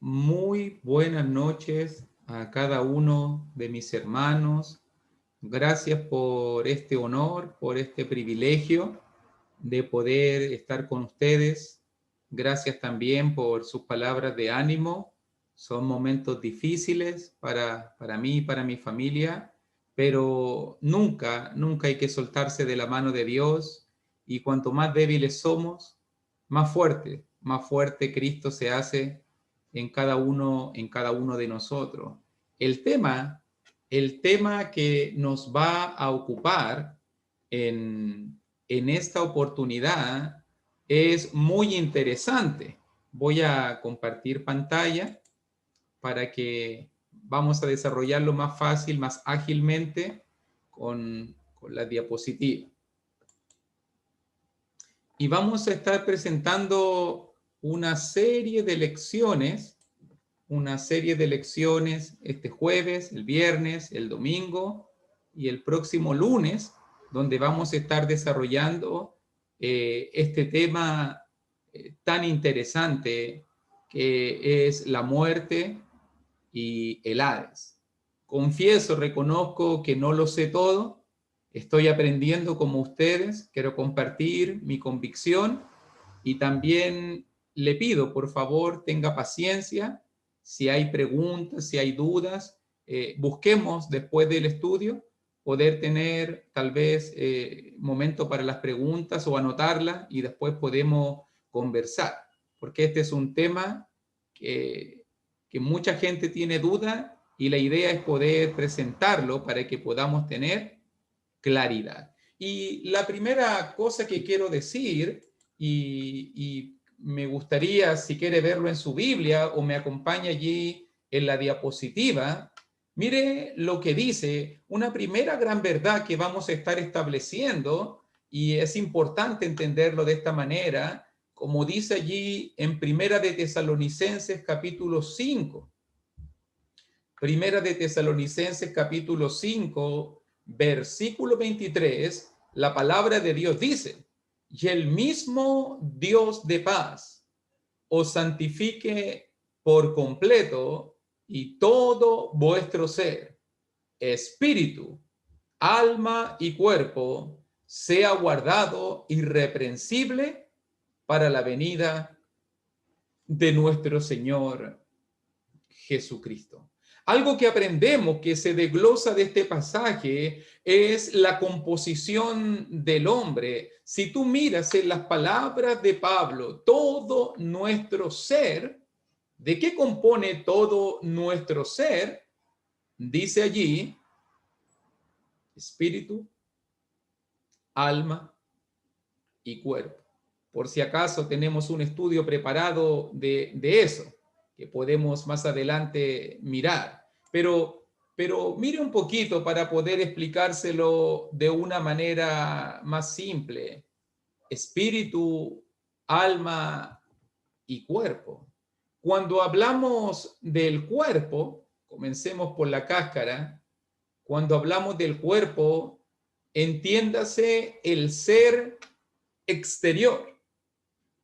Muy buenas noches a cada uno de mis hermanos. Gracias por este honor, por este privilegio de poder estar con ustedes. Gracias también por sus palabras de ánimo. Son momentos difíciles para mí y para mi familia, pero nunca hay que soltarse de la mano de Dios, y cuanto más débiles somos, más fuerte Cristo se hace en cada uno de nosotros. El tema, el tema que nos va a ocupar en esta oportunidad es muy interesante. Voy a compartir pantalla para que vamos a desarrollarlo más fácil, más ágilmente con la diapositiva. Y vamos a estar presentando una serie de lecciones este jueves, el viernes, el domingo y el próximo lunes, donde vamos a estar desarrollando este tema tan interesante que es la muerte y el Hades. Confieso, reconozco que no lo sé todo, estoy aprendiendo como ustedes, quiero compartir mi convicción y también le pido, por favor, tenga paciencia. Si hay preguntas, si hay dudas, busquemos después del estudio poder tener tal vez momento para las preguntas o anotarlas y después podemos conversar, porque este es un tema que mucha gente tiene duda y la idea es poder presentarlo para que podamos tener claridad. Y la primera cosa que quiero decir, y me gustaría, si quiere verlo en su Biblia o me acompaña allí en la diapositiva, mire lo que dice, una primera gran verdad que vamos a estar estableciendo, y es importante entenderlo de esta manera, como dice allí en Primera de Tesalonicenses capítulo 5. Primera de Tesalonicenses capítulo 5, versículo 23, la palabra de Dios dice: y el mismo Dios de paz os santifique por completo, y todo vuestro ser, espíritu, alma y cuerpo, sea guardado irreprensible para la venida de nuestro Señor Jesucristo. Algo que aprendemos que se desglosa de este pasaje es la composición del hombre. Si tú miras en las palabras de Pablo, todo nuestro ser, ¿de qué compone todo nuestro ser? Dice allí, espíritu, alma y cuerpo. Por si acaso tenemos un estudio preparado de eso, que podemos más adelante mirar. Pero mire un poquito para poder explicárselo de una manera más simple. Espíritu, alma y cuerpo. Cuando hablamos del cuerpo, comencemos por la cáscara. Cuando hablamos del cuerpo, entiéndase el ser exterior,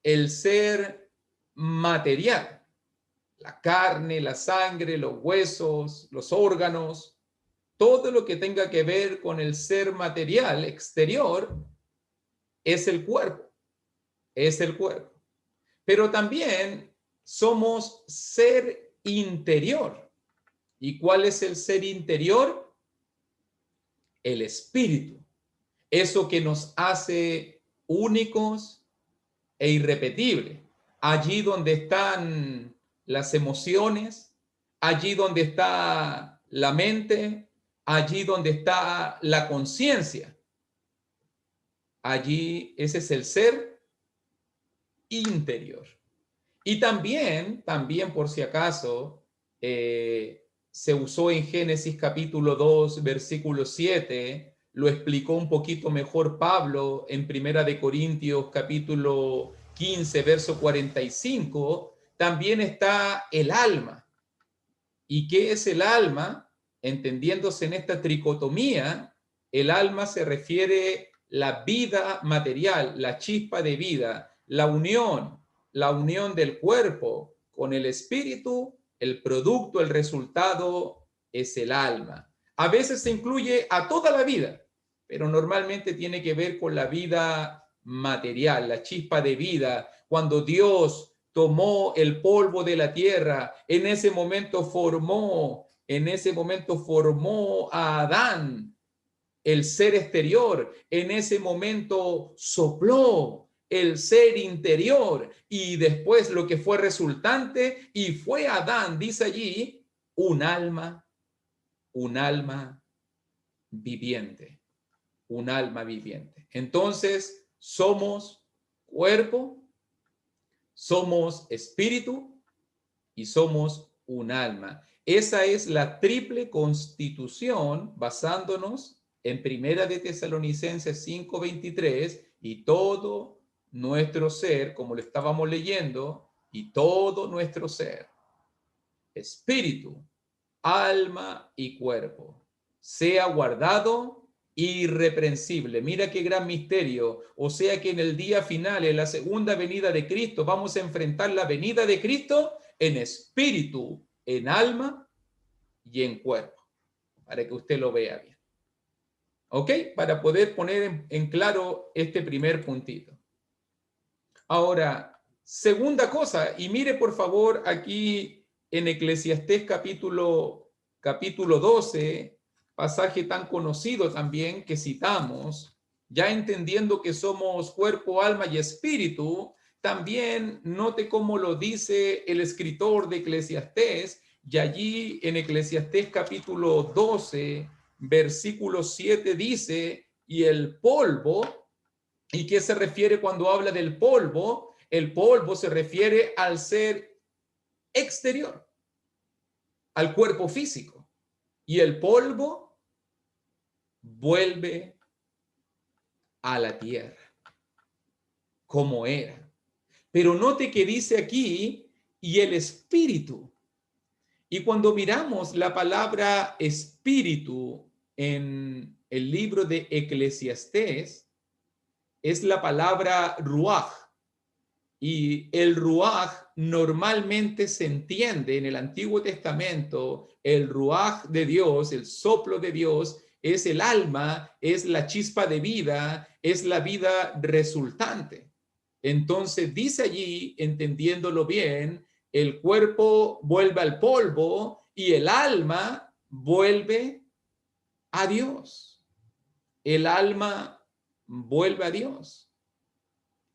el ser material, la carne, la sangre, los huesos, los órganos, todo lo que tenga que ver con el ser material exterior es el cuerpo, es el cuerpo. Pero también somos ser interior. ¿Y cuál es el ser interior? El espíritu. Eso que nos hace únicos e irrepetibles. Allí donde están las emociones, allí donde está la mente, allí donde está la conciencia. Allí ese es el ser interior. Y también por si acaso, se usó en Génesis capítulo 2, versículo 7, lo explicó un poquito mejor Pablo en Primera de Corintios capítulo 15, verso 45, también está el alma. ¿Y qué es el alma? Entendiéndose en esta tricotomía, el alma se refiere a la vida material, la chispa de vida, la unión del cuerpo con el espíritu, el producto, el resultado es el alma. A veces se incluye a toda la vida, pero normalmente tiene que ver con la vida material, la chispa de vida. Cuando Dios tomó el polvo de la tierra, en ese momento formó a Adán, el ser exterior. En ese momento sopló el ser interior, y después lo que fue resultante, y fue Adán, dice allí, un alma viviente, un alma viviente. Entonces, somos cuerpo, somos espíritu y somos un alma. Esa es la triple constitución, basándonos en Primera de Tesalonicenses 5:23, y todo nuestro ser, como lo estábamos leyendo, y todo nuestro ser, espíritu, alma y cuerpo, sea guardado irreprensible. Mira qué gran misterio. O sea que en el día final, en la segunda venida de Cristo, vamos a enfrentar la venida de Cristo en espíritu, en alma y en cuerpo, para que usted lo vea bien. ¿Ok? Para poder poner en claro este primer puntito. Ahora, segunda cosa, y mire por favor aquí en Eclesiastés capítulo 12, pasaje tan conocido también que citamos, ya entendiendo que somos cuerpo, alma y espíritu. También note cómo lo dice el escritor de Eclesiastés, y allí en Eclesiastés capítulo 12, versículo 7 dice, y el polvo. ¿Y qué se refiere cuando habla del polvo? El polvo se refiere al ser exterior, al cuerpo físico. Y el polvo vuelve a la tierra, como era. Pero note que dice aquí, y el espíritu. Y cuando miramos la palabra espíritu en el libro de Eclesiastés, es la palabra ruaj. Y el ruaj normalmente se entiende en el Antiguo Testamento, el ruaj de Dios, el soplo de Dios, es el alma, es la chispa de vida, es la vida resultante. Entonces dice allí, entendiéndolo bien, el cuerpo vuelve al polvo y el alma vuelve a Dios. El alma vuelve a Dios.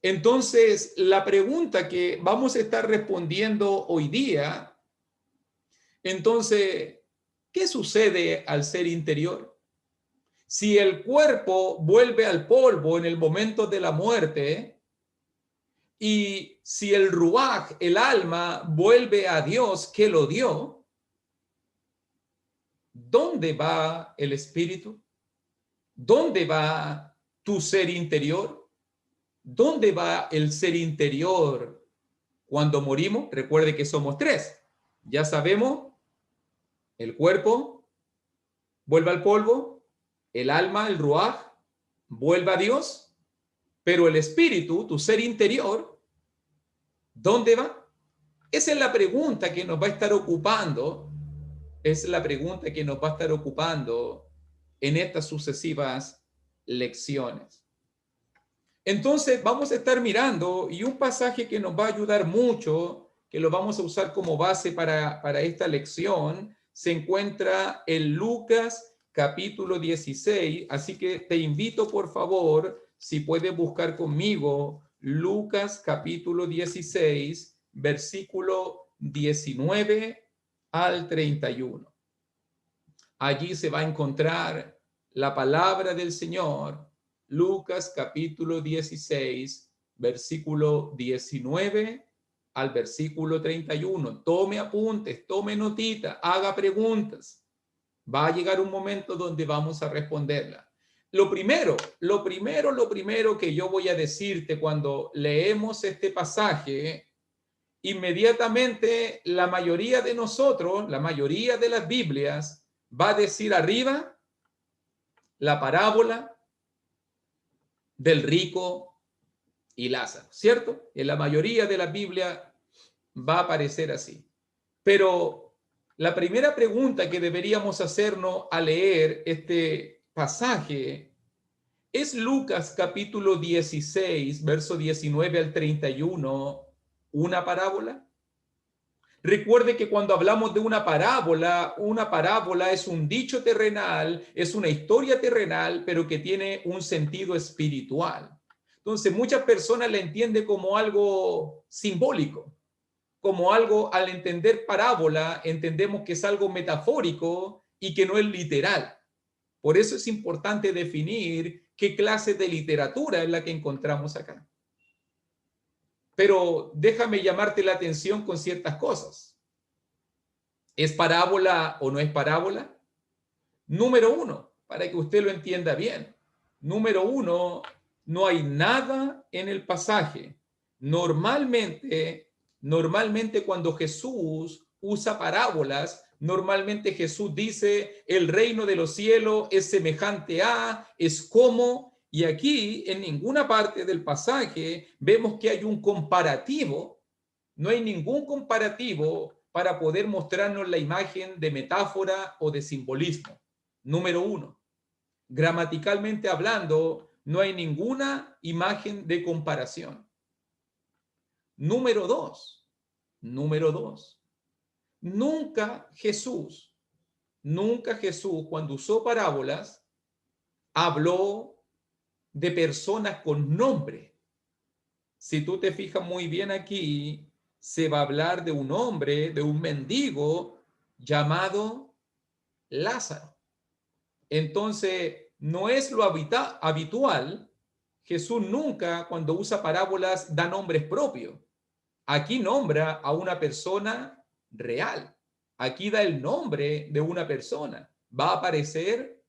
Entonces, la pregunta que vamos a estar respondiendo hoy día, entonces, ¿qué sucede al ser interior? Si el cuerpo vuelve al polvo en el momento de la muerte, y si el ruaj, el alma, vuelve a Dios que lo dio, ¿dónde va el espíritu? ¿Dónde va tu ser interior? ¿Dónde va el ser interior cuando morimos? Recuerde que somos tres. Ya sabemos, el cuerpo vuelve al polvo, el alma, el ruaj, vuelve a Dios, pero el espíritu, tu ser interior, ¿dónde va? Esa es la pregunta que nos va a estar ocupando, es la pregunta que nos va a estar ocupando en estas sucesivas lecciones. Entonces vamos a estar mirando, y un pasaje que nos va a ayudar mucho, que lo vamos a usar como base para esta lección, se encuentra en Lucas capítulo 16, así que te invito por favor, si puedes buscar conmigo, Lucas capítulo 16, versículo 19 al 31. Allí se va a encontrar la palabra del Señor, Lucas capítulo 16, versículo 19 al versículo 31. Tome apuntes, tome notita, haga preguntas. Va a llegar un momento donde vamos a responderla. Lo primero que yo voy a decirte cuando leemos este pasaje, inmediatamente la mayoría de nosotros, la mayoría de las Biblias, va a decir arriba la parábola del rico y Lázaro, ¿cierto? En la mayoría de la Biblia va a aparecer así. Pero la primera pregunta que deberíamos hacernos al leer este pasaje es Lucas capítulo 16, verso 19 al 31, una parábola. Recuerde que cuando hablamos de una parábola es un dicho terrenal, es una historia terrenal, pero que tiene un sentido espiritual. Entonces, muchas personas la entienden como algo simbólico, como algo, al entender parábola, entendemos que es algo metafórico y que no es literal. Por eso es importante definir qué clase de literatura es la que encontramos acá. Pero déjame llamarte la atención con ciertas cosas. ¿Es parábola o no es parábola? Número uno, para que usted lo entienda bien. Número uno, no hay nada en el pasaje. Normalmente cuando Jesús usa parábolas, normalmente Jesús dice, el reino de los cielos es semejante a, es como, y aquí en ninguna parte del pasaje vemos que hay un comparativo, no hay ningún comparativo para poder mostrarnos la imagen de metáfora o de simbolismo. Número uno, gramaticalmente hablando, no hay ninguna imagen de comparación. Número dos, nunca Jesús, cuando usó parábolas, habló de personas con nombre. Si tú te fijas muy bien aquí, se va a hablar de un hombre, de un mendigo llamado Lázaro. Entonces, no es lo habitual. Jesús nunca, cuando usa parábolas, da nombres propios. Aquí nombra a una persona real. Aquí da el nombre de una persona. Va a aparecer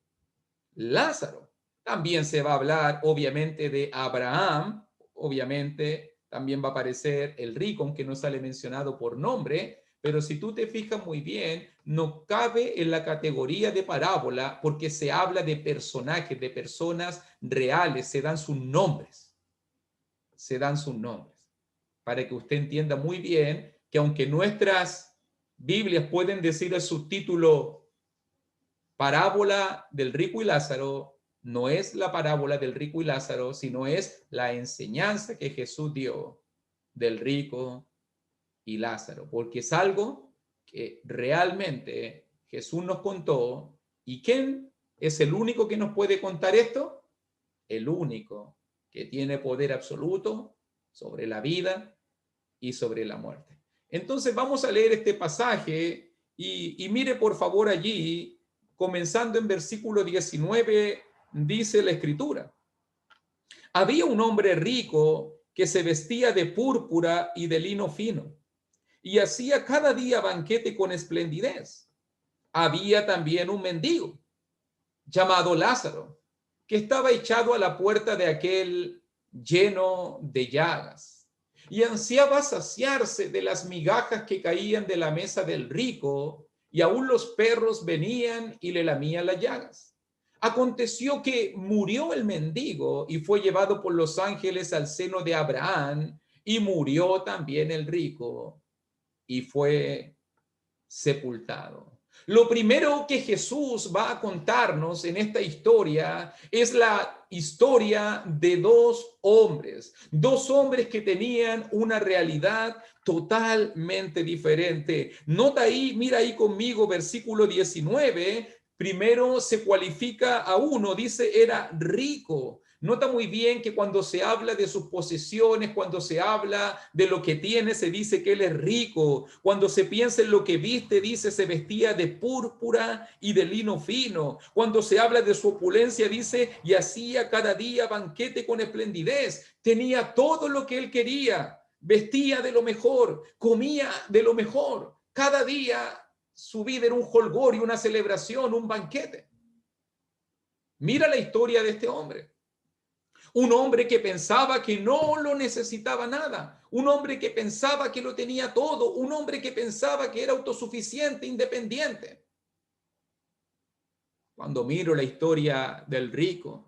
Lázaro. También se va a hablar, obviamente, de Abraham. Obviamente, también va a aparecer el rico, aunque no sale mencionado por nombre. Pero si tú te fijas muy bien, no cabe en la categoría de parábola porque se habla de personajes, de personas reales, se dan sus nombres. Se dan sus nombres. Para que usted entienda muy bien que aunque nuestras Biblias pueden decir el subtítulo parábola del rico y Lázaro, no es la parábola del rico y Lázaro, sino es la enseñanza que Jesús dio del rico y Lázaro, porque es algo que realmente Jesús nos contó. ¿Y quién es el único que nos puede contar esto? El único que tiene poder absoluto sobre la vida y sobre la muerte. Entonces vamos a leer este pasaje y mire por favor allí, comenzando en versículo 19, dice la escritura. Había un hombre rico que se vestía de púrpura y de lino fino y hacía cada día banquete con esplendidez. Había también un mendigo llamado Lázaro, que estaba echado a la puerta de aquel lleno de llagas, y ansiaba saciarse de las migajas que caían de la mesa del rico, y aún los perros venían y le lamían las llagas. Aconteció que murió el mendigo y fue llevado por los ángeles al seno de Abraham, y murió también el rico y fue sepultado. Lo primero que Jesús va a contarnos en esta historia es la historia de dos hombres que tenían una realidad totalmente diferente. Nota ahí, mira ahí conmigo, versículo 19. Primero se cualifica a uno, dice era rico. Nota muy bien que cuando se habla de sus posesiones, cuando se habla de lo que tiene, se dice que él es rico. Cuando se piensa en lo que viste, dice se vestía de púrpura y de lino fino. Cuando se habla de su opulencia, dice y hacía cada día banquete con esplendidez. Tenía todo lo que él quería, vestía de lo mejor, comía de lo mejor. Cada día su vida era un jolgorio, una celebración, un banquete. Mira la historia de este hombre. Un hombre que pensaba que no lo necesitaba nada, un hombre que pensaba que lo tenía todo, un hombre que pensaba que era autosuficiente, independiente. Cuando miro la historia del rico,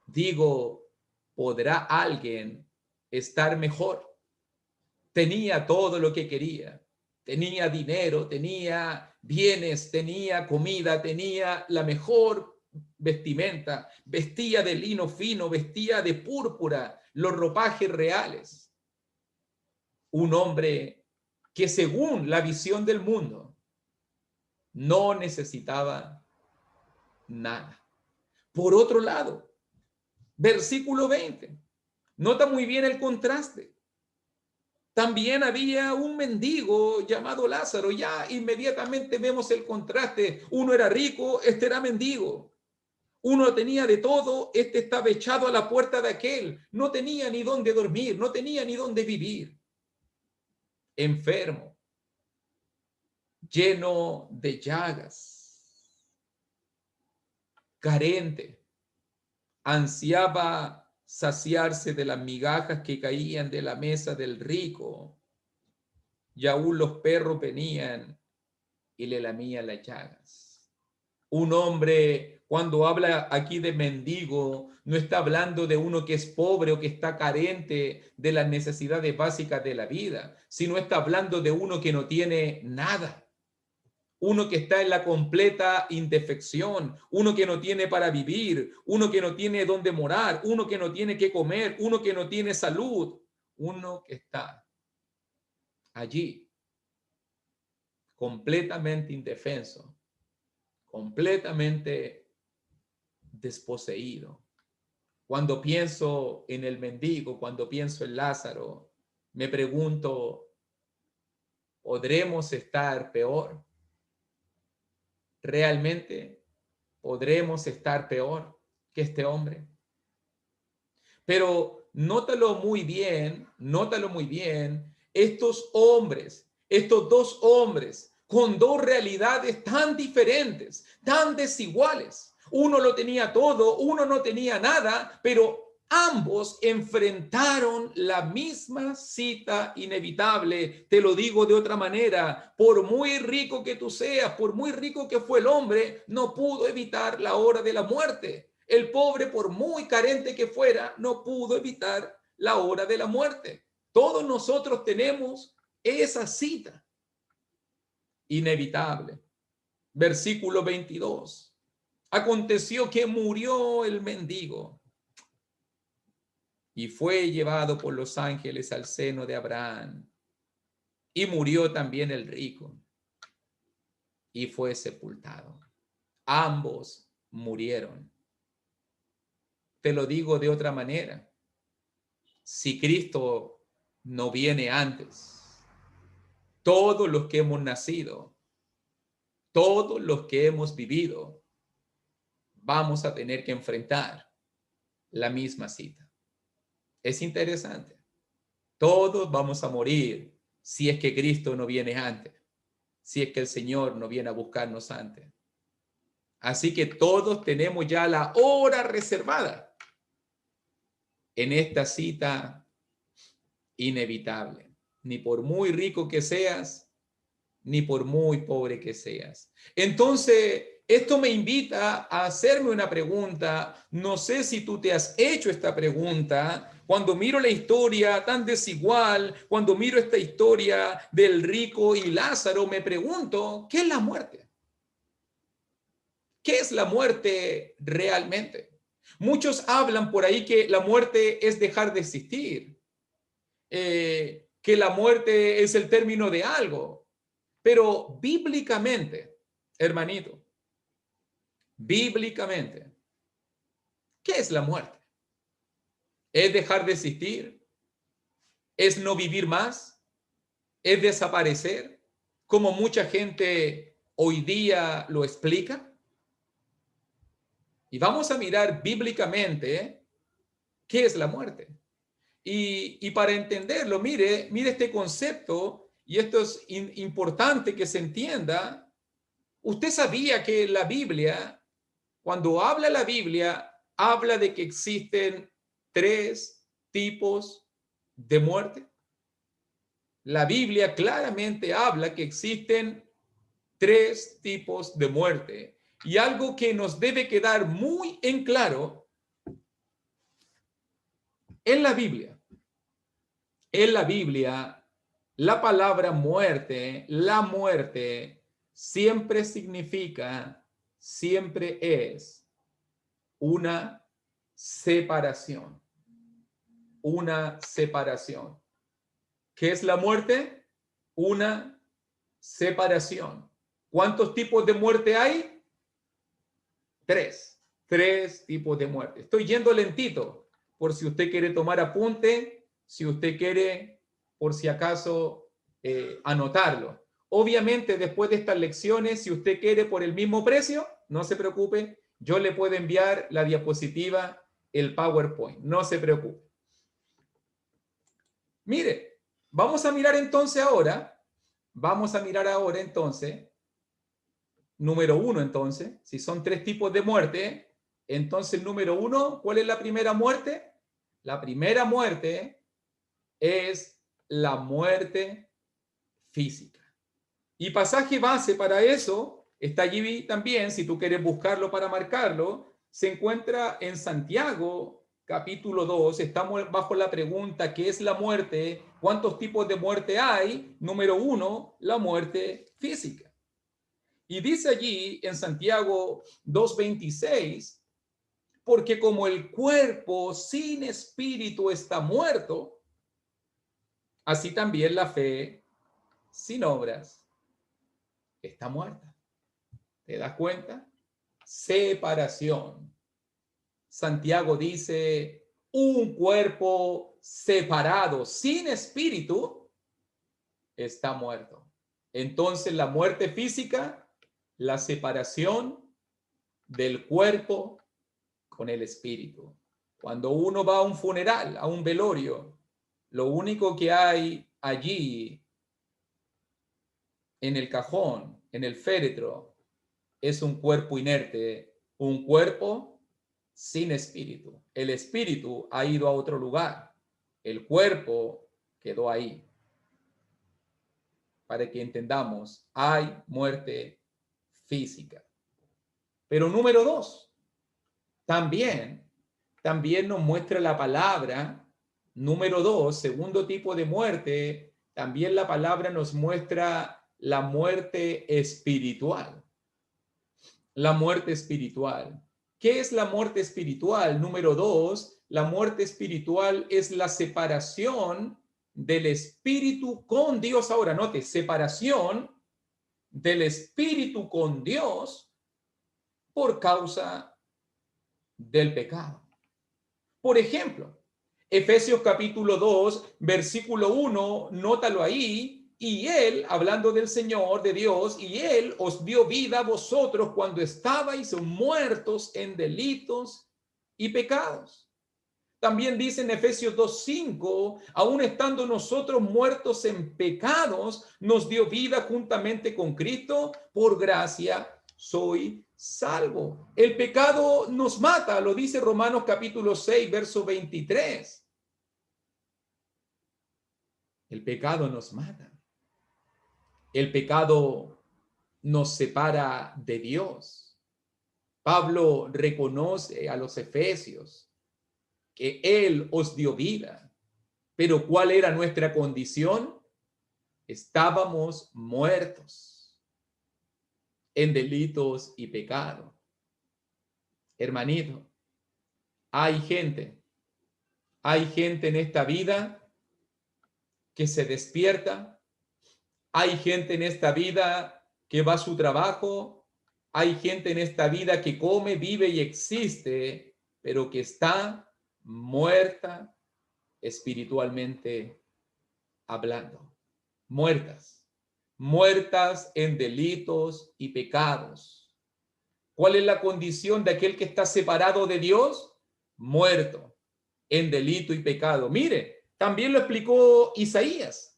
digo, ¿podrá alguien estar mejor? tenía todo lo que quería. Tenía dinero, tenía bienes, tenía comida, tenía la mejor vestimenta, vestía de lino fino, vestía de púrpura, los ropajes reales. Un hombre que según la visión del mundo no necesitaba nada. Por otro lado, versículo 20, nota muy bien el contraste. También había un mendigo llamado Lázaro. Ya inmediatamente vemos el contraste. Uno era rico, este era mendigo. Uno tenía de todo, este estaba echado a la puerta de aquel. No tenía ni dónde dormir, no tenía ni dónde vivir. Enfermo, lleno de llagas, carente, ansiaba saciarse de las migajas que caían de la mesa del rico. Y aún los perros venían y le lamían las llagas. Un hombre, cuando habla aquí de mendigo, no está hablando de uno que es pobre o que está carente de las necesidades básicas de la vida, sino está hablando de uno que no tiene nada, uno que está en la completa indefección, uno que no tiene para vivir, uno que no tiene dónde morar, uno que no tiene qué comer, uno que no tiene salud, uno que está allí completamente indefenso, completamente desposeído. Cuando pienso en el mendigo, cuando pienso en Lázaro, me pregunto, ¿podremos estar peor? ¿Realmente podremos estar peor que este hombre? Pero nótalo muy bien, estos hombres, estos dos hombres, con dos realidades tan diferentes, tan desiguales. Uno lo tenía todo, uno no tenía nada, pero ambos enfrentaron la misma cita inevitable. Te lo digo de otra manera, por muy rico que tú seas, por muy rico que fue el hombre, no pudo evitar la hora de la muerte. El pobre, por muy carente que fuera, no pudo evitar la hora de la muerte. Todos nosotros tenemos esa cita inevitable. Versículo 22. Aconteció que murió el mendigo y fue llevado por los ángeles al seno de Abraham. Y murió también el rico y fue sepultado. Ambos murieron. Te lo digo de otra manera. Si Cristo no viene antes, todos los que hemos nacido, todos los que hemos vivido, vamos a tener que enfrentar la misma cita. Es interesante. Todos vamos a morir si es que Cristo no viene antes, si es que el Señor no viene a buscarnos antes. Así que todos tenemos ya la hora reservada en esta cita inevitable. Ni por muy rico que seas, ni por muy pobre que seas. Entonces, esto me invita a hacerme una pregunta. No sé si tú te has hecho esta pregunta. Cuando miro la historia tan desigual, cuando miro esta historia del rico y Lázaro, me pregunto, ¿qué es la muerte? ¿Qué es la muerte realmente? Muchos hablan por ahí que la muerte es dejar de existir, que la muerte es el término de algo. Pero bíblicamente, hermanito, bíblicamente, ¿qué es la muerte? ¿Es dejar de existir? ¿Es no vivir más? ¿Es desaparecer? Como mucha gente hoy día lo explica. Y vamos a mirar bíblicamente qué es la muerte. Y para entenderlo, mire este concepto, y esto es importante que se entienda. Usted sabía que la Biblia, cuando habla la Biblia, habla de que existen tres tipos de muerte. La Biblia claramente habla que existen tres tipos de muerte. Y algo que nos debe quedar muy en claro en la Biblia La palabra muerte, la muerte, siempre significa, siempre es una separación. Una separación. ¿Qué es la muerte? Una separación. ¿Cuántos tipos de muerte hay? Tres. Tres tipos de muerte. Estoy yendo lentito, por si usted quiere tomar apunte, si usted quiere, por si acaso, anotarlo. Obviamente, después de estas lecciones, si usted quiere por el mismo precio, no se preocupe, yo le puedo enviar la diapositiva, el PowerPoint, no se preocupe. Mire, vamos a mirar entonces número uno entonces, si son tres tipos de muerte, entonces número uno, ¿cuál es la primera muerte? La primera muerte es la muerte física. Y pasaje base para eso está allí también, si tú quieres buscarlo para marcarlo, se encuentra en Santiago, capítulo 2, estamos bajo la pregunta, ¿qué es la muerte? ¿Cuántos tipos de muerte hay? Número uno, la muerte física. Y dice allí en Santiago 2:26, porque como el cuerpo sin espíritu está muerto, así también la fe sin obras está muerta. ¿Te das cuenta? Separación. Santiago dice, un cuerpo separado sin espíritu está muerto. Entonces la muerte física, la separación del cuerpo con el espíritu. Cuando uno va a un funeral, a un velorio, lo único que hay allí en el cajón, en el féretro, es un cuerpo inerte, un cuerpo sin espíritu. El espíritu ha ido a otro lugar, el cuerpo quedó ahí. Para que entendamos, hay muerte física. Pero número dos, también nos muestra la palabra, número dos, segundo tipo de muerte, también la palabra nos muestra la muerte espiritual. La muerte espiritual. ¿Qué es la muerte espiritual? Número dos, la muerte espiritual es la separación del espíritu con Dios. Ahora, note, separación del espíritu con Dios por causa del pecado. Por ejemplo, Efesios capítulo 2, versículo 1, nótalo ahí, y él, hablando del Señor, de Dios, y él os dio vida a vosotros cuando estabais muertos en delitos y pecados. También dice en Efesios 2:5, aun estando nosotros muertos en pecados, nos dio vida juntamente con Cristo, por gracia soy salvo. El pecado nos mata, lo dice Romanos capítulo 6, verso 23. El pecado nos mata. El pecado nos separa de Dios. Pablo reconoce a los efesios que él os dio vida, pero ¿cuál era nuestra condición? Estábamos muertos en delitos y pecado. Hermanito, hay gente en esta vida que se despierta, hay gente en esta vida que va a su trabajo, hay gente en esta vida que come, vive y existe, pero que está muerta espiritualmente hablando. Muertas en delitos y pecados. ¿Cuál es la condición de aquel que está separado de Dios? Muerto en delito y pecado. Mire, también lo explicó Isaías.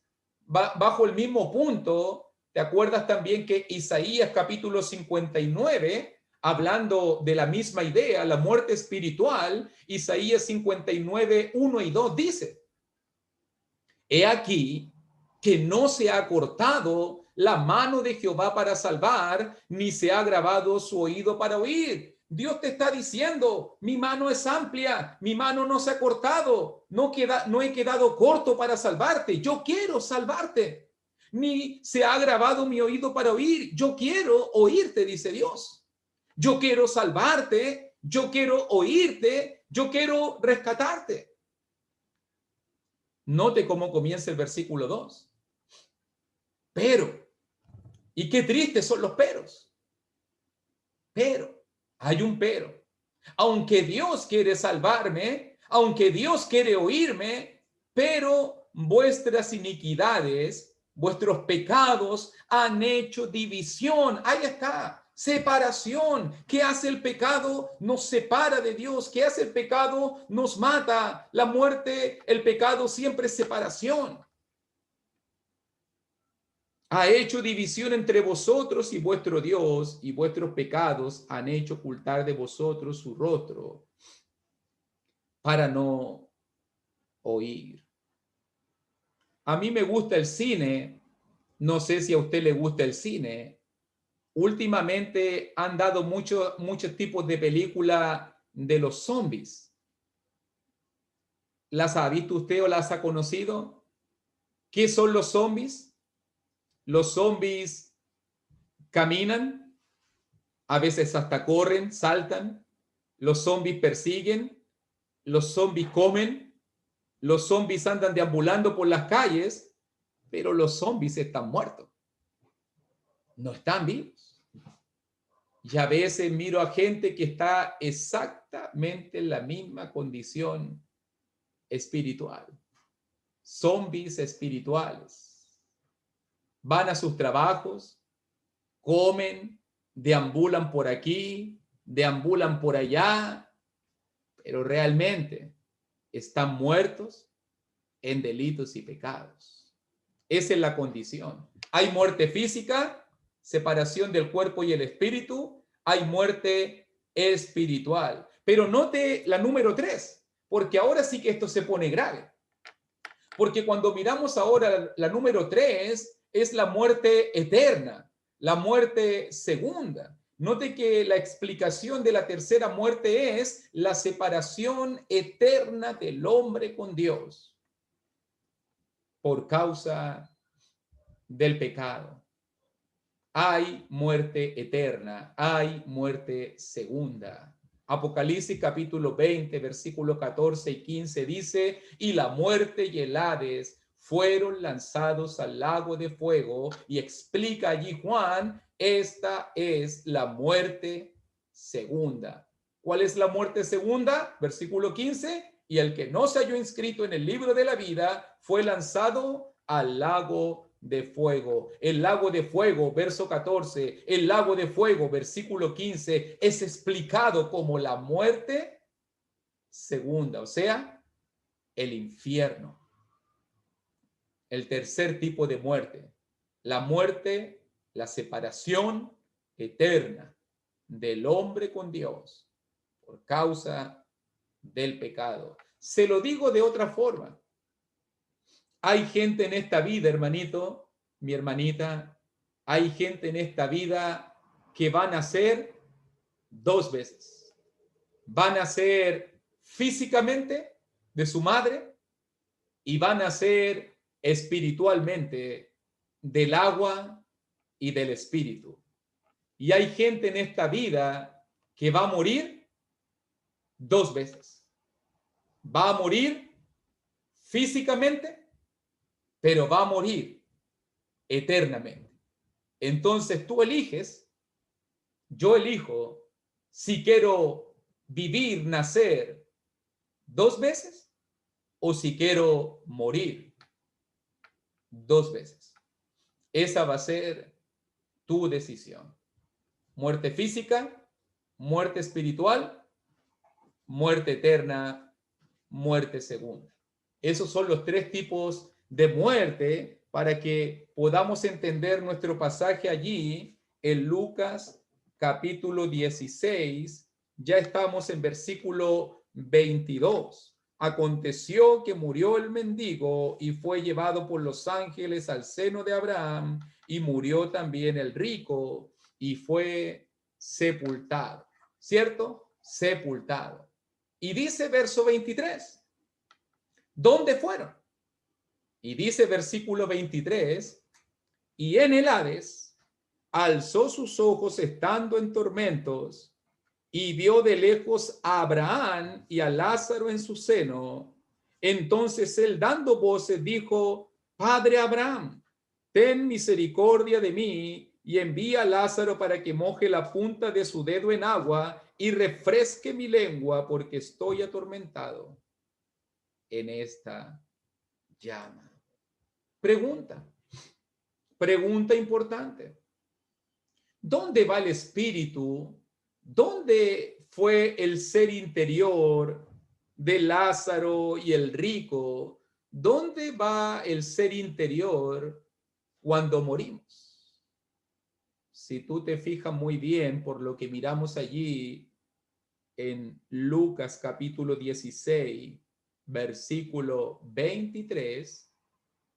Bajo el mismo punto, ¿te acuerdas también que Isaías capítulo 59, hablando de la misma idea, la muerte espiritual, Isaías 59, 1 y 2 dice, he aquí que no se ha cortado la mano de Jehová para salvar, ni se ha agravado su oído para oír. Dios te está diciendo, mi mano es amplia, mi mano no se ha cortado, no he quedado corto para salvarte, yo quiero salvarte. Ni se ha agravado mi oído para oír, yo quiero oírte, dice Dios. Yo quiero salvarte, yo quiero oírte, yo quiero rescatarte. Note cómo comienza el versículo 2. Pero, y qué tristes son los peros. Pero, hay un pero. Aunque Dios quiere salvarme, aunque Dios quiere oírme, pero vuestras iniquidades, vuestros pecados han hecho división. Ahí está, separación. ¿Qué hace el pecado? Nos separa de Dios. ¿Qué hace el pecado? Nos mata. La muerte, el pecado siempre es separación. Ha hecho división entre vosotros y vuestro Dios, y vuestros pecados han hecho ocultar de vosotros su rostro para no oír. A mí me gusta el cine, no sé si a usted le gusta el cine. Últimamente han dado muchos tipos de películas de los zombies. ¿Las ha visto usted o las ha conocido? ¿Qué son los zombies? Los zombies caminan, a veces hasta corren, saltan. Los zombies persiguen, los zombies comen, los zombies andan deambulando por las calles, pero los zombies están muertos. No están vivos. Y a veces miro a gente que está exactamente en la misma condición espiritual. Zombies espirituales. Van a sus trabajos, comen, deambulan por aquí, deambulan por allá, pero realmente están muertos en delitos y pecados. Esa es la condición. Hay muerte física, separación del cuerpo y el espíritu, hay muerte espiritual. Pero note la número 3, porque ahora sí que esto se pone grave. Porque cuando miramos ahora la número 3, es la muerte eterna, la muerte segunda. Note que la explicación de la tercera muerte es la separación eterna del hombre con Dios por causa del pecado. Hay muerte eterna, hay muerte segunda. Apocalipsis capítulo 20, versículos 14 y 15 dice, y la muerte y el Hades fueron lanzados al lago de fuego, y explica allí Juan, esta es la muerte segunda. ¿Cuál es la muerte segunda? Versículo 15, y el que no se halló inscrito en el libro de la vida fue lanzado al lago de fuego. El lago de fuego, verso 14, el lago de fuego, versículo 15, es explicado como la muerte segunda, o sea, el infierno. El tercer tipo de muerte, la muerte, la separación eterna del hombre con Dios por causa del pecado. Se lo digo de otra forma. Hay gente en esta vida, hermanito, mi hermanita, hay gente en esta vida que van a nacer 2 veces. Van a nacer físicamente de su madre y van a nacer espiritualmente del agua y del espíritu. Y hay gente en esta vida que va a morir 2 veces. Va a morir físicamente, pero va a morir eternamente. Entonces tú eliges, yo elijo si quiero vivir, nacer 2 veces o si quiero morir 2 veces. Esa va a ser tu decisión. Muerte física, muerte espiritual, muerte eterna, muerte segunda. Esos son los 3 tipos de muerte para que podamos entender nuestro pasaje allí en Lucas capítulo 16. Ya estamos en versículo 22. Aconteció que murió el mendigo y fue llevado por los ángeles al seno de Abraham, y murió también el rico y fue sepultado. ¿cierto? Sepultado. Y dice verso 23, ¿dónde fueron? Y dice versículo 23, y en el Hades alzó sus ojos estando en tormentos y vio de lejos a Abraham y a Lázaro en su seno. Entonces él, dando voces, dijo: Padre Abraham, ten misericordia de mí y envía a Lázaro para que moje la punta de su dedo en agua y refresque mi lengua, porque estoy atormentado en esta llama. Pregunta importante. ¿Dónde va el espíritu? ¿Dónde fue el ser interior de Lázaro y el rico? ¿Dónde va el ser interior cuando morimos? Si tú te fijas muy bien por lo que miramos allí en Lucas capítulo 16, versículo 23,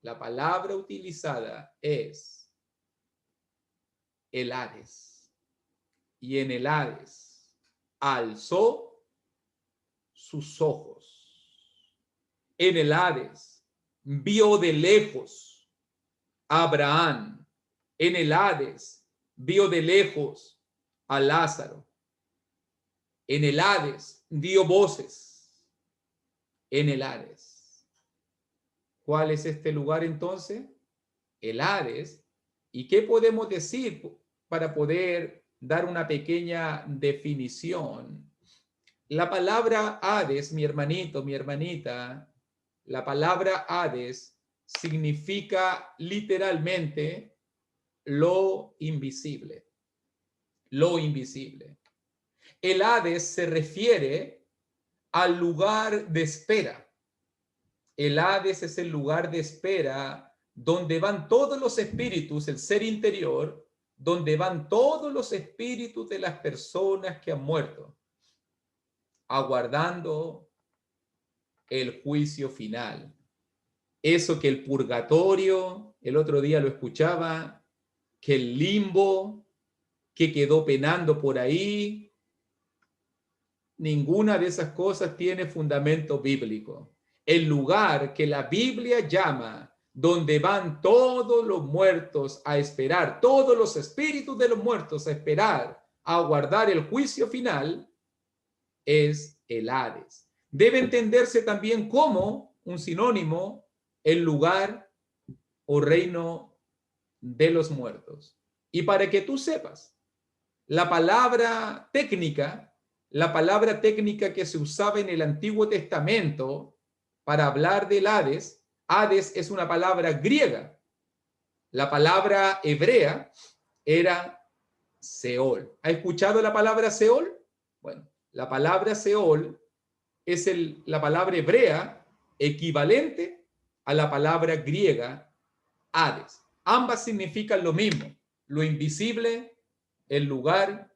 la palabra utilizada es el Hades. Y en el Hades alzó sus ojos. En el Hades vio de lejos a Abraham. En el Hades vio de lejos a Lázaro. En el Hades dio voces. En el Hades. ¿Cuál es este lugar entonces? El Hades. ¿Y qué podemos decir para poder dar una pequeña definición? La palabra Hades, mi hermanito, mi hermanita, la palabra Hades significa literalmente lo invisible. Lo invisible. El Hades se refiere al lugar de espera. El Hades es el lugar de espera donde van todos los espíritus, el ser interior, donde van todos los espíritus de las personas que han muerto, aguardando el juicio final. Eso que el purgatorio, el otro día lo escuchaba, que el limbo, que quedó penando por ahí, ninguna de esas cosas tiene fundamento bíblico. El lugar que la Biblia llama donde van todos los muertos a esperar, todos los espíritus de los muertos a esperar, a aguardar el juicio final, es el Hades. Debe entenderse también como un sinónimo el lugar o reino de los muertos. Y para que tú sepas, la palabra técnica que se usaba en el Antiguo Testamento para hablar del Hades, Hades es una palabra griega. La palabra hebrea era Seol. ¿Ha escuchado la palabra Seol? Bueno, la palabra Seol es la palabra hebrea equivalente a la palabra griega Hades. Ambas significan lo mismo, lo invisible, el lugar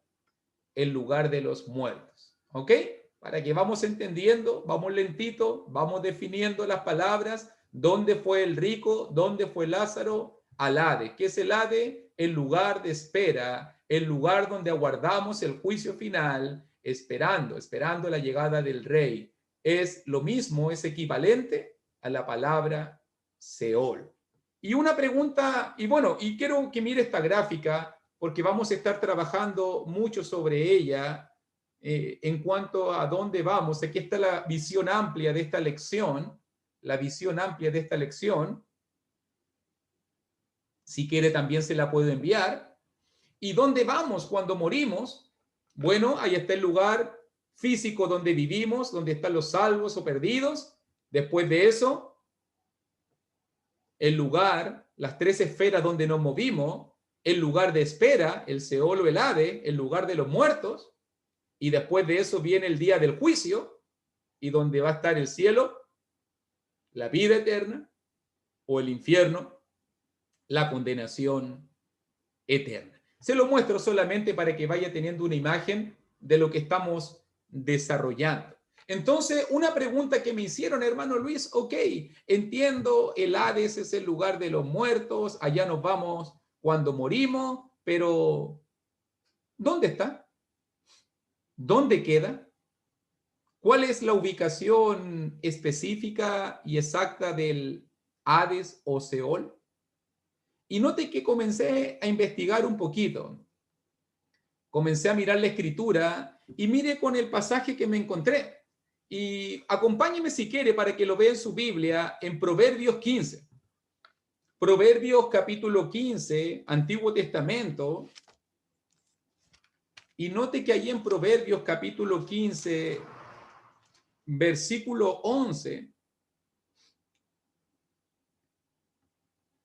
de los muertos. ¿Ok? Para que vamos entendiendo, vamos lentito, vamos definiendo las palabras. ¿Dónde fue el rico? ¿Dónde fue Lázaro? Al Hades. ¿Qué es el Hades? El lugar de espera, el lugar donde aguardamos el juicio final, esperando la llegada del rey. Es lo mismo, es equivalente a la palabra Seol. Y una pregunta, y bueno, y quiero que mire esta gráfica, porque vamos a estar trabajando mucho sobre ella en cuanto a dónde vamos. Aquí está la visión amplia de esta lección, Si quiere también se la puedo enviar. ¿Y dónde vamos cuando morimos? Bueno, ahí está el lugar físico donde vivimos, donde están los salvos o perdidos. Después de eso, el lugar, las tres esferas donde nos movimos, el lugar de espera, el Seol o el Hades, el lugar de los muertos, y después de eso viene el día del juicio, y donde va a estar el cielo, la vida eterna, o el infierno, la condenación eterna. Se lo muestro solamente para que vaya teniendo una imagen de lo que estamos desarrollando. Entonces, una pregunta que me hicieron, hermano Luis, ok, entiendo, el Hades es el lugar de los muertos, allá nos vamos cuando morimos, pero ¿dónde está? ¿Dónde queda? ¿Cuál es la ubicación específica y exacta del Hades o Seol? Y note que comencé a investigar un poquito. Comencé a mirar la escritura y mire con el pasaje que me encontré. Y acompáñeme si quiere para que lo vea en su Biblia en Proverbios 15. Proverbios capítulo 15, Antiguo Testamento. Y note que allí en Proverbios capítulo 15, versículo 11,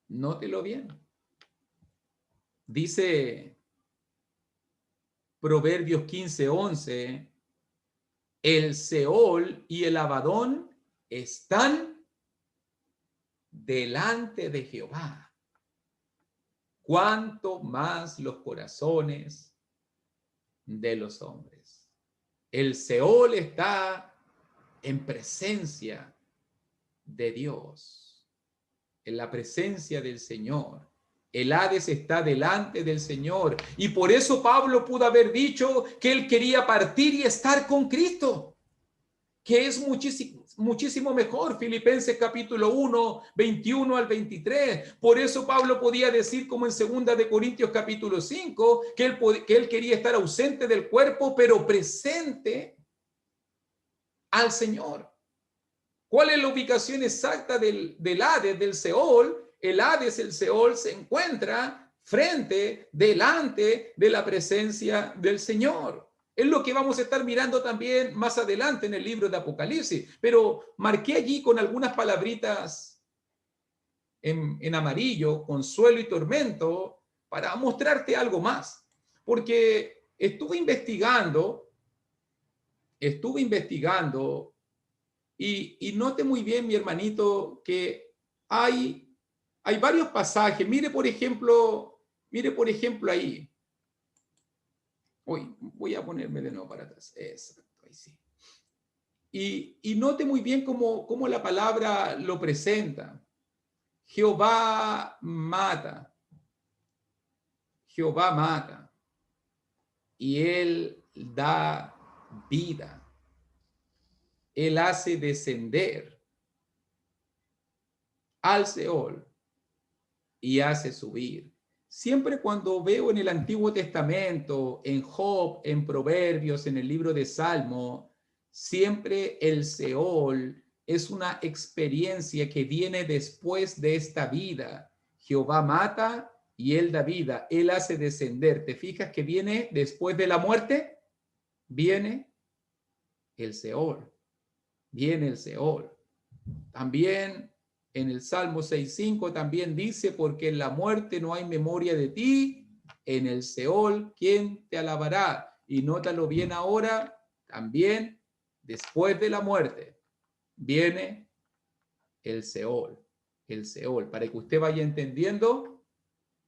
nótelo bien. Dice Proverbios 15, 11, el Seol y el Abadón están delante de Jehová. Cuánto más los corazones de los hombres. El Seol está en presencia de Dios, en la presencia del Señor. El Hades está delante del Señor. Y por eso Pablo pudo haber dicho que él quería partir y estar con Cristo, que es muchísimo mejor. Filipenses capítulo 1, 21 al 23. Por eso Pablo podía decir, como en 2 de Corintios capítulo 5, que él quería estar ausente del cuerpo, pero presente al Señor. ¿Cuál es la ubicación exacta del Hades, del Seol? El Hades, el Seol, se encuentra delante de la presencia del Señor. Es lo que vamos a estar mirando también más adelante en el libro de Apocalipsis. Pero marqué allí con algunas palabritas en amarillo, consuelo y tormento, para mostrarte algo más. Porque estuve investigando y note muy bien, mi hermanito, que hay varios pasajes. Mire, por ejemplo ahí. Uy, voy a ponerme de nuevo para atrás. Exacto, ahí sí. Y note muy bien cómo la palabra lo presenta. Jehová mata. Jehová mata. Y él da vida. Él hace descender al Seol y hace subir. Siempre cuando veo en el Antiguo Testamento, en Job, en Proverbios, en el libro de Salmo, siempre el Seol es una experiencia que viene después de esta vida. Jehová mata y él da vida, él hace descender. ¿Te fijas que viene después de la muerte? Viene el Seol. Viene el Seol. También en el Salmo 6.5 también dice, porque en la muerte no hay memoria de ti, en el Seol, ¿quién te alabará? Y nótalo bien ahora, también después de la muerte viene el Seol, para que usted vaya entendiendo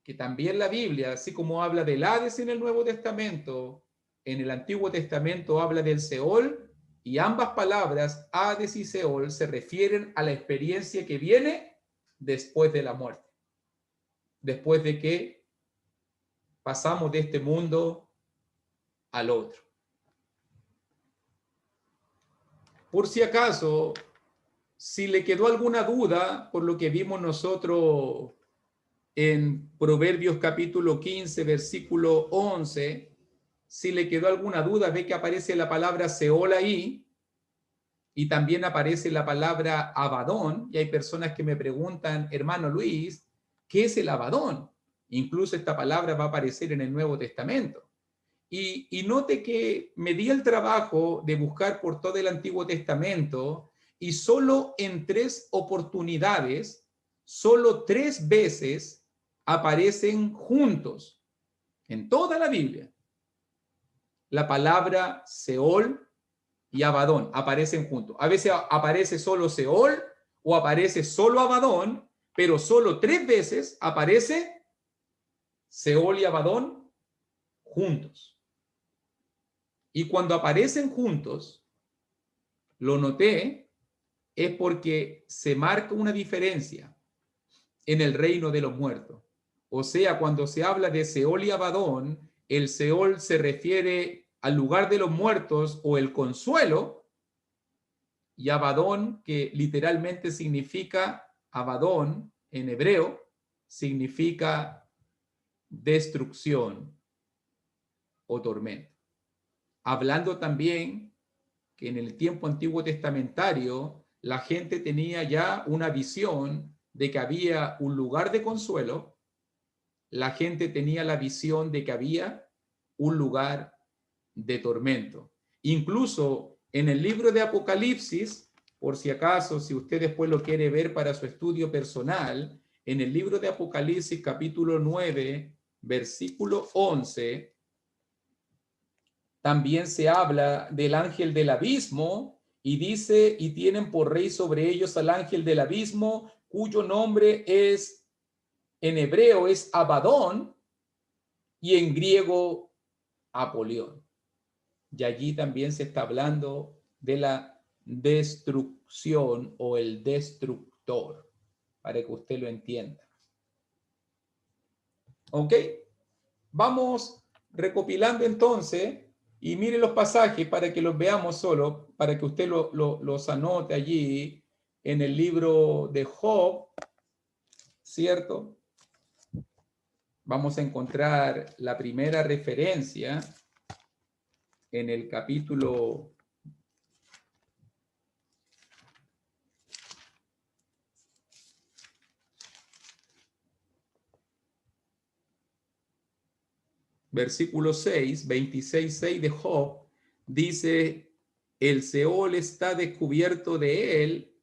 que también la Biblia, así como habla del Hades en el Nuevo Testamento, en el Antiguo Testamento habla del Seol. Y ambas palabras, Hades y Seol, se refieren a la experiencia que viene después de la muerte. Después de que pasamos de este mundo al otro. Por si acaso, si le quedó alguna duda por lo que vimos nosotros en Proverbios capítulo 15, versículo 11, si le quedó alguna duda, ve que aparece la palabra Seol ahí, y también aparece la palabra Abadón, y hay personas que me preguntan, hermano Luis, ¿qué es el Abadón? Incluso esta palabra va a aparecer en el Nuevo Testamento. Y note que me di el trabajo de buscar por todo el Antiguo Testamento, y solo en 3 oportunidades, solo 3 veces aparecen juntos, en toda la Biblia, la palabra Seol y Abadón aparecen juntos. A veces aparece solo Seol o aparece solo Abadón, pero solo 3 veces aparece Seol y Abadón juntos. Y cuando aparecen juntos, lo noté, es porque se marca una diferencia en el reino de los muertos. O sea, cuando se habla de Seol y Abadón, el Seol se refiere al lugar de los muertos o el consuelo, y Abadón, que literalmente significa Abadón en hebreo, significa destrucción o tormento. Hablando también que en el tiempo antiguo testamentario la gente tenía ya una visión de que había un lugar de consuelo, la gente tenía la visión de que había un lugar de tormento. Incluso en el libro de Apocalipsis, por si acaso, si usted después lo quiere ver para su estudio personal, en el libro de Apocalipsis capítulo 9, versículo 11, también se habla del ángel del abismo y dice, y tienen por rey sobre ellos al ángel del abismo, cuyo nombre es, en hebreo es Abadón y en griego Apolión. Y allí también se está hablando de la destrucción o el destructor, para que usted lo entienda. ¿Ok? Vamos recopilando entonces y mire los pasajes para que los veamos solo, para que usted los anote allí en el libro de Job, ¿cierto? Vamos a encontrar la primera referencia en el capítulo 6, 26:6 de Job, dice, el Seol está descubierto de él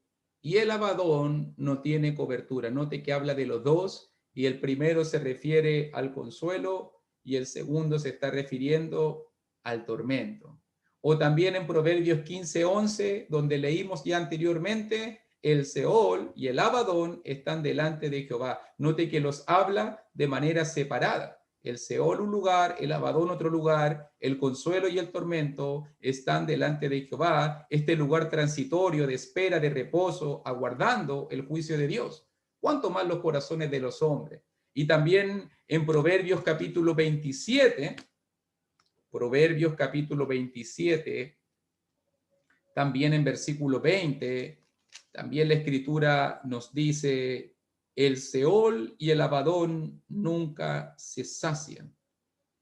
y el Abadón no tiene cobertura. Note que habla de los dos y el primero se refiere al consuelo y el segundo se está refiriendo al tormento. O también en Proverbios 15:11, donde leímos ya anteriormente, el Seol y el Abadón están delante de Jehová. Note que los habla de manera separada. El Seol un lugar, el Abadón otro lugar, el consuelo y el tormento están delante de Jehová, este lugar transitorio de espera, de reposo, aguardando el juicio de Dios. ¿Cuánto más los corazones de los hombres? Y también en Proverbios capítulo 27, también en versículo 20, también la Escritura nos dice, el Seol y el Abadón nunca se sacian.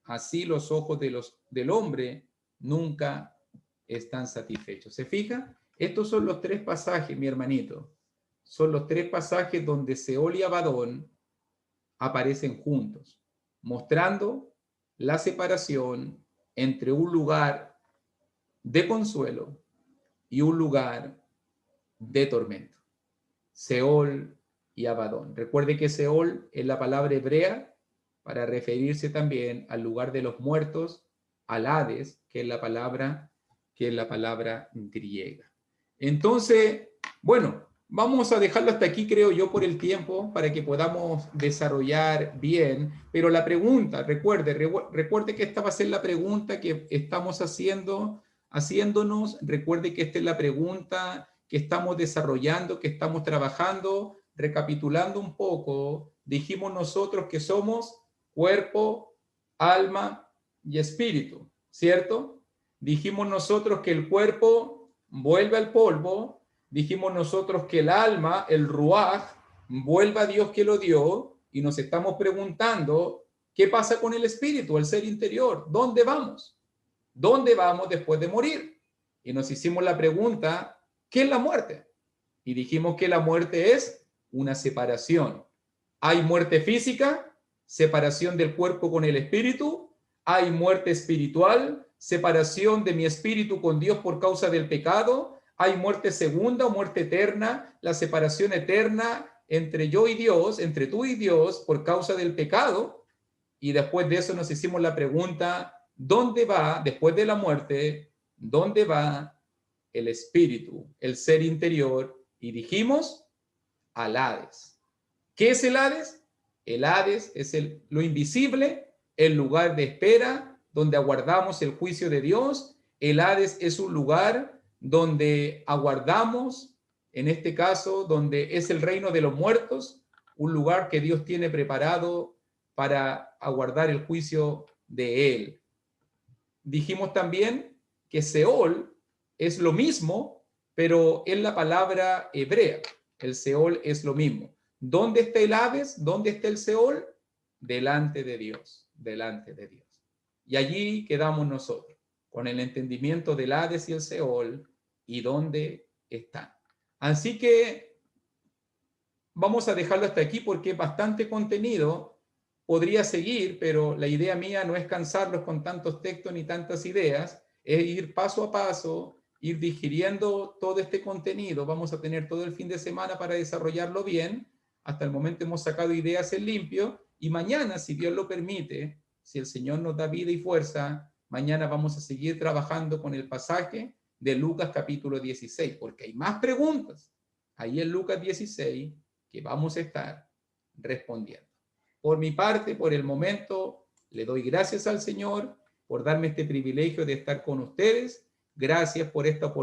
Así los ojos del hombre nunca están satisfechos. ¿Se fija? Estos son los tres pasajes, mi hermanito. Son los tres pasajes donde Seol y Abadón aparecen juntos, mostrando la separación entre un lugar de consuelo y un lugar de tormento. Seol y Abadón. Recuerde que Seol es la palabra hebrea para referirse también al lugar de los muertos, al Hades, que es la palabra griega. Entonces, bueno, vamos a dejarlo hasta aquí, creo yo, por el tiempo, para que podamos desarrollar bien. Pero la pregunta, recuerde que esta va a ser la pregunta que estamos haciéndonos. Recuerde que esta es la pregunta que estamos desarrollando, que estamos trabajando. Recapitulando un poco, dijimos nosotros que somos cuerpo, alma y espíritu, ¿cierto? Dijimos nosotros que el cuerpo vuelve al polvo, dijimos nosotros que el alma, el ruaj, vuelve a Dios que lo dio, y nos estamos preguntando, ¿qué pasa con el espíritu, el ser interior? ¿Dónde vamos? ¿Dónde vamos después de morir? Y nos hicimos la pregunta, ¿qué es la muerte? Y dijimos que la muerte es una separación. Hay muerte física, separación del cuerpo con el espíritu. Hay muerte espiritual, separación de mi espíritu con Dios por causa del pecado. Hay muerte segunda o muerte eterna, la separación eterna entre yo y Dios, entre tú y Dios por causa del pecado. Y después de eso nos hicimos la pregunta, ¿dónde va, después de la muerte, dónde va el espíritu, el ser interior? Y dijimos, al Hades. ¿Qué es el Hades? El Hades es lo invisible, el lugar de espera donde aguardamos el juicio de Dios. El Hades es un lugar donde aguardamos, en este caso, donde es el reino de los muertos, un lugar que Dios tiene preparado para aguardar el juicio de Él. dijimos también que Seol es lo mismo, pero es la palabra hebrea. El Seol es lo mismo. ¿Dónde está el Hades? ¿Dónde está el Seol? Delante de Dios, delante de Dios. Y allí quedamos nosotros, con el entendimiento del Hades y el Seol y dónde están. Así que vamos a dejarlo hasta aquí porque es bastante contenido. Podría seguir, pero la idea mía no es cansarlos con tantos textos ni tantas ideas, es ir paso a paso, ir digiriendo todo este contenido. Vamos a tener todo el fin de semana para desarrollarlo bien. Hasta el momento hemos sacado ideas en limpio y mañana, si Dios lo permite, si el Señor nos da vida y fuerza, mañana vamos a seguir trabajando con el pasaje de Lucas capítulo 16, porque hay más preguntas ahí en Lucas 16 que vamos a estar respondiendo. Por mi parte, por el momento, le doy gracias al Señor por darme este privilegio de estar con ustedes. Gracias por esta oportunidad.